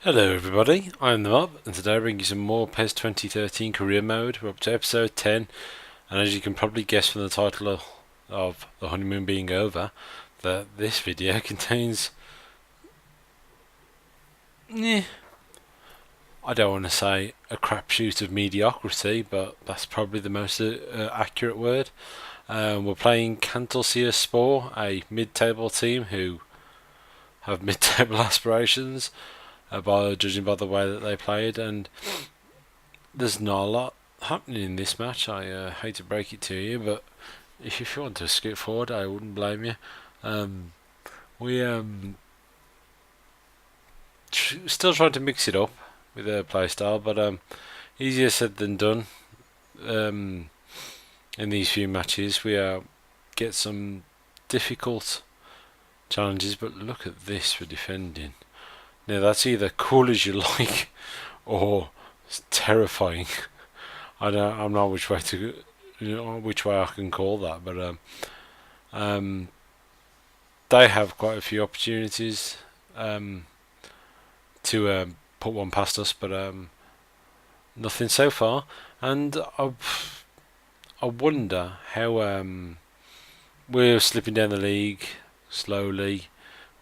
Hello everybody, I'm the Mob, and today I bring you some more PES 2013 Career Mode. We're up to episode 10, and as you can probably guess from the title of the honeymoon being over, that this video contains, I don't want to say a crapshoot of mediocrity, but that's probably the most accurate word. We're playing Cantelsia a mid-table team who have mid-table aspirations, by judging by the way that they played, and there's not a lot happening in this match. I hate to break it to you, but if you want to skip forward, I wouldn't blame you. Um, we still trying to mix it up with their playstyle, but easier said than done. Um, in these few matches, we get some difficult challenges, but look at this for defending. Now that's either cool as you like or terrifying. I'm not which way to, which way I can call that, but um, they have quite a few opportunities to put one past us, but nothing so far. And I wonder how we're slipping down the league slowly.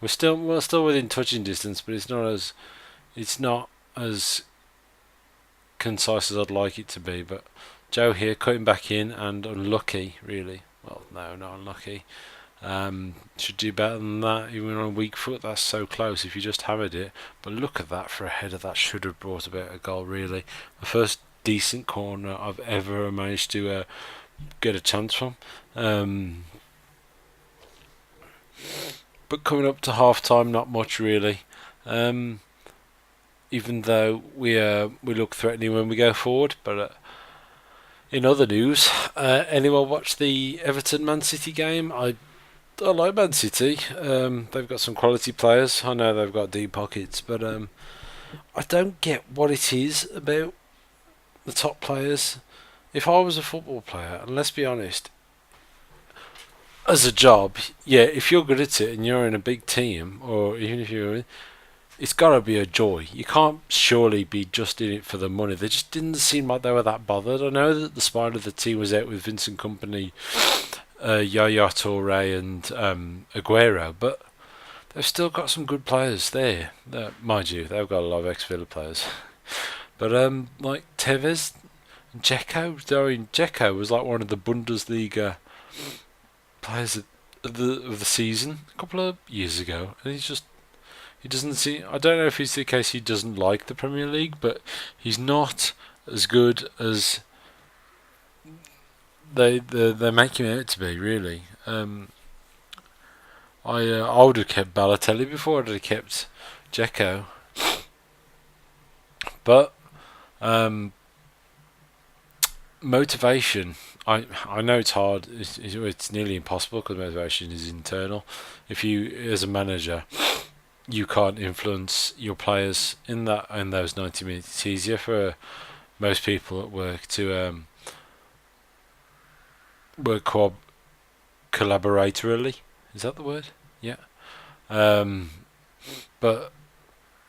We're still within touching distance, but it's not as concise as I'd like it to be. But Joe here cutting back in and unlucky, really. Well, no, not unlucky. Should do better than that. Even on a weak foot, that's so close if you just hammered it. But look at that for a header. That should have brought about a goal, really. The first decent corner I've ever managed to get a chance from. But coming up to half time, not much really. Even though we look threatening when we go forward. But in other news, anyone watch the Everton Man City game? I like Man City. They've got some quality players. I know they've got deep pockets, but I don't get what it is about the top players. If I was a football player, and let's be honest, as a job, yeah, if you're good at it and you're in a big team, or even if you're in, it's got to be a joy. You can't surely be just in it for the money. They just didn't seem like they were that bothered. I know that the spine of the team was out with Vincent Company, Yaya Toure, and Aguero, but they've still got some good players there. Mind you, they've got a lot of ex-Villa players. But like Tevez, Dzeko was like one of the Bundesliga players of the season a couple of years ago, and he doesn't see. I don't know if it's the case he doesn't like the Premier League, but he's not as good as they make him out to be. Really, I would have kept Balotelli before I'd have kept Dzeko, but um, motivation. I know it's hard. It's nearly impossible because motivation is internal. If you, as a manager, you can't influence your players in those 90 minutes. It's easier for most people at work to work collaboratorily. Is that the word? Yeah. Um, but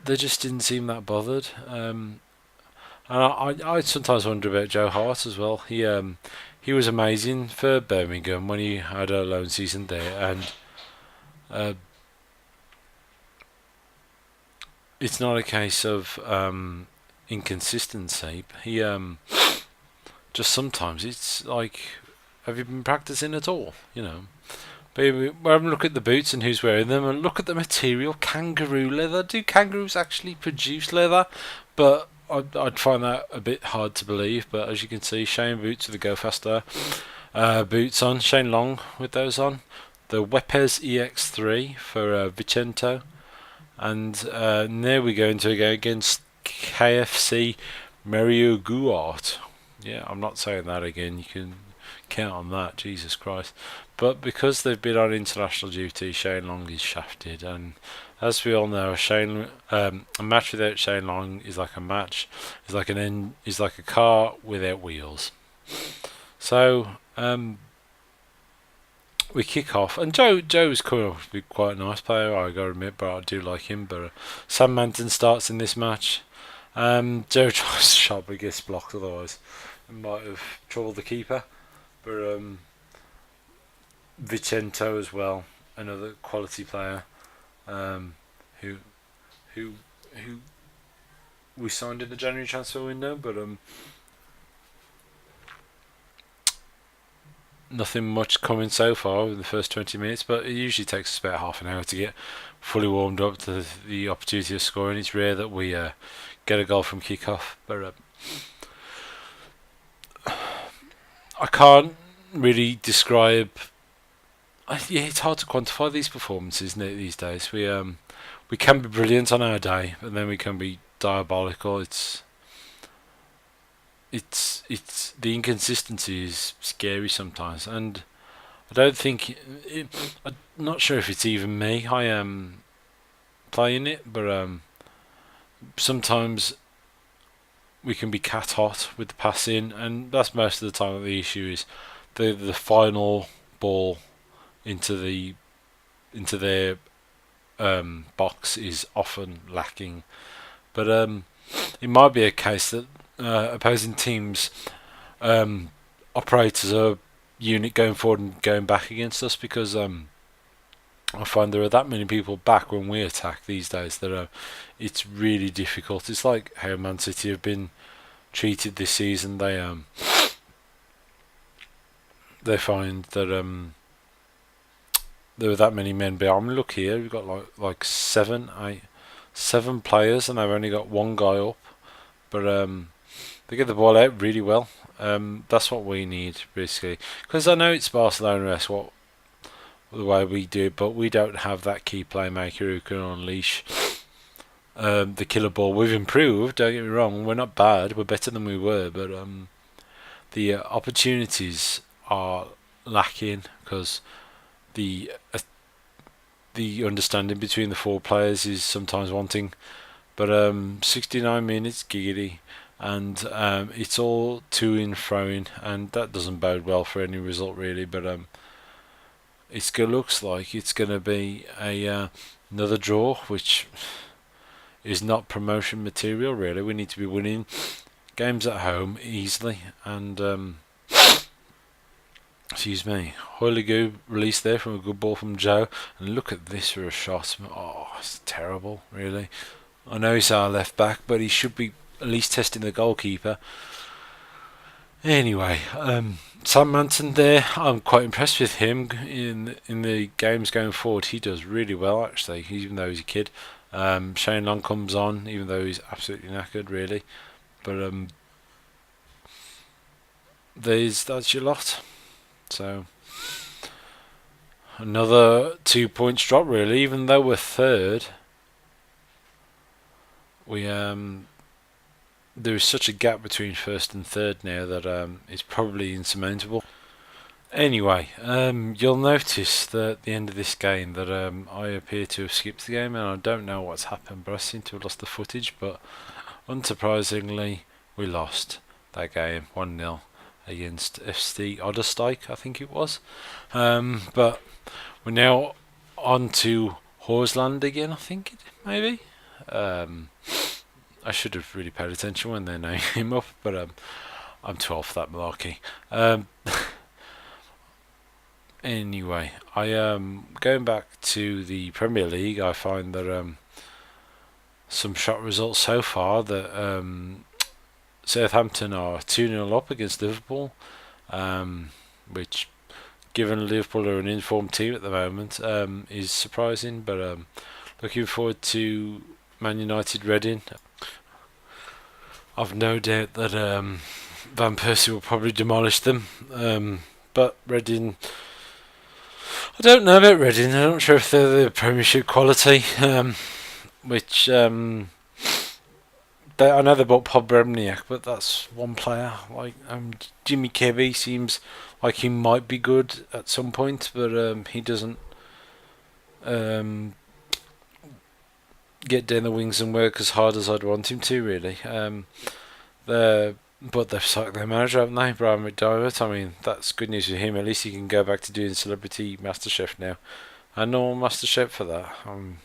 they just didn't seem that bothered. And I sometimes wonder about Joe Hart as well. He was amazing for Birmingham when he had a loan season there, and uh, it's not a case of inconsistency. He just sometimes it's like, have you been practicing at all? You know. But look at the boots and who's wearing them, and look at the material, kangaroo leather. Do kangaroos actually produce leather? But I'd find that a bit hard to believe. But as you can see, Shane boots with the Go Faster boots on. Shane Long with those on. The Wepes EX3 for Vicento. And now we go into a game against KFC Mario Guart. Yeah, I'm not saying that again. You can count on that, Jesus Christ. But because they've been on international duty, Shane Long is shafted. And as we all know, a match without Shane Long is like a match. Is like a car without wheels. So we kick off, and Joe's coming off to be quite a nice player, I gotta admit, but I do like him. But Sam Manton starts in this match. Joe tries to shot, but gets blocked. Otherwise, it might have troubled the keeper. But Vicento as well, another quality player, who who who we signed in the January transfer window, but nothing much coming so far in the first 20 minutes. But it usually takes us about half an hour to get fully warmed up to the opportunity of scoring. It's rare that we get a goal from kick-off, but I can't really describe. Yeah, it's hard to quantify these performances, isn't it, these days? We can be brilliant on our day, and then we can be diabolical. It's the inconsistency is scary sometimes, and I don't think I'm not sure if it's even me. I am playing it, but sometimes we can be cat hot with the passing, and that's most of the time. The issue is the final ball into their box is often lacking. But it might be a case that opposing teams operate as a unit going forward and going back against us, because I find there are that many people back when we attack these days that it's really difficult. It's like how Man City have been treated this season. They find that there are that many men behind. Look here, we've got like seven players, and they've only got one guy up. But they get the ball out really well. That's what we need, basically. Because I know it's Barcelona, that's what the way we do it, but we don't have that key playmaker who can unleash the killer ball. We've improved, don't get me wrong. We're not bad. We're better than we were, but the opportunities are lacking because the understanding between the four players is sometimes wanting. But 69 minutes giggity, and it's all to and froing, and that doesn't bode well for any result really. But it looks like it's going to be another draw, which is not promotion material really. We need to be winning games at home easily, and excuse me, Hoyligu released there from a good ball from Joe, and look at this for a shot. Oh, it's terrible really. I know he's our left back, but he should be at least testing the goalkeeper. Anyway, Sam Manton there, I'm quite impressed with him in the games going forward. He does really well actually, even though he's a kid. Shane Long comes on, even though he's absolutely knackered really. But that's your lot. So another 2 points drop really, even though we're third. We there is such a gap between first and third now that it's probably insurmountable. Anyway, you'll notice that at the end of this game that I appear to have skipped the game, and I don't know what's happened, but I seem to have lost the footage. But unsurprisingly, we lost that game 1-0 against FC Oddersteik, I think it was. But we're now on to Horsland again, I think maybe. I should have really paid attention when they named him up, but I'm too old for that malarkey. Anyway, going back to the Premier League, I find that some shot results so far that Southampton are 2-0 up against Liverpool, which, given Liverpool are an informed team at the moment, is surprising. But looking forward to Man United Reading. I've no doubt that Van Persie will probably demolish them. But Reading, I don't know about Reading. I'm not sure if they're the Premiership quality. Which I know they bought Pod Bremniak, but that's one player. Like Jimmy Kebby seems like he might be good at some point, but he doesn't get down the wings and work as hard as I'd want him to. Really, they're but they've sacked their manager, haven't they, Brian McDiarmid? I mean, that's good news for him. At least he can go back to doing Celebrity MasterChef now. And no MasterChef for that. I'm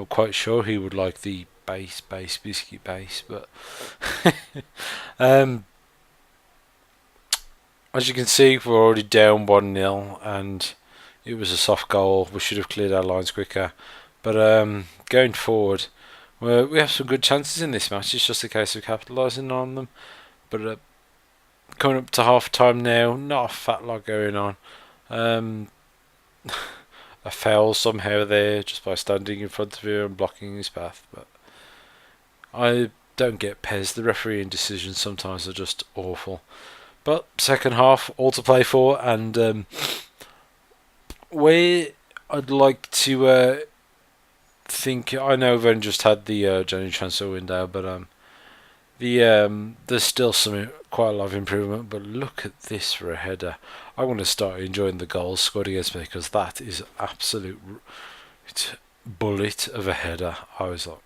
quite sure he would like the base biscuit base, but um, as you can see, we're already down 1-0, and it was a soft goal. We should have cleared our lines quicker. But going forward, we have some good chances in this match. It's just a case of capitalising on them. But coming up to half time now, not a fat lot going on. A foul somehow there just by standing in front of him and blocking his path. But I don't get PES. The refereeing decisions sometimes are just awful. But second half, all to play for, and where I'd like to think, I know we've only just had the January transfer window, but there's still quite a lot of improvement. But look at this for a header. I want to start enjoying the goals scored against me, because that is absolute bullet of a header. I was like,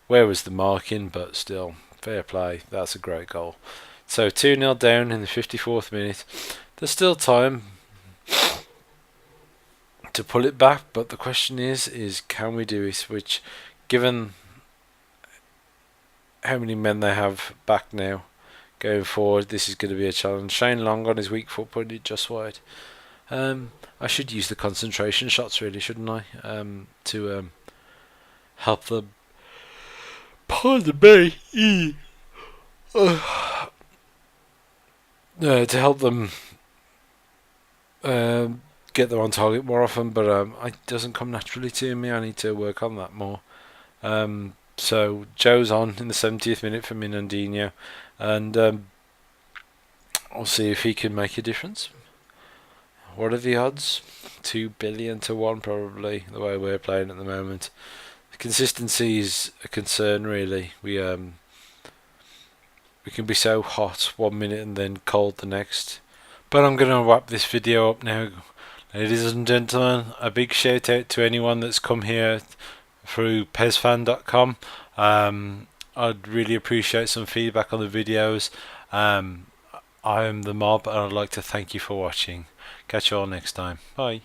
where was the marking? But still, fair play. That's a great goal. So 2-0 down in the 54th minute. There's still time to pull it back, but the question is can we do it? Which, given how many men they have back now going forward, this is going to be a challenge. Shane Long on his weak foot put it just wide. I should use the concentration shots, really, shouldn't I? To help them. Pardon me. To help them get them on target more often, but it doesn't come naturally to me. I need to work on that more. So Joe's on in the 70th minute for Minandinho, and I'll see if he can make a difference. What are the odds? 2 billion to 1 probably, the way we're playing at the moment. The consistency is a concern, really. We can be so hot 1 minute and then cold the next. But I'm going to wrap this video up now. Ladies and gentlemen, a big shout out to anyone that's come here through PESFan.com. I'd really appreciate some feedback on the videos. I am the mob, and I'd like to thank you for watching. Catch you all next time. Bye.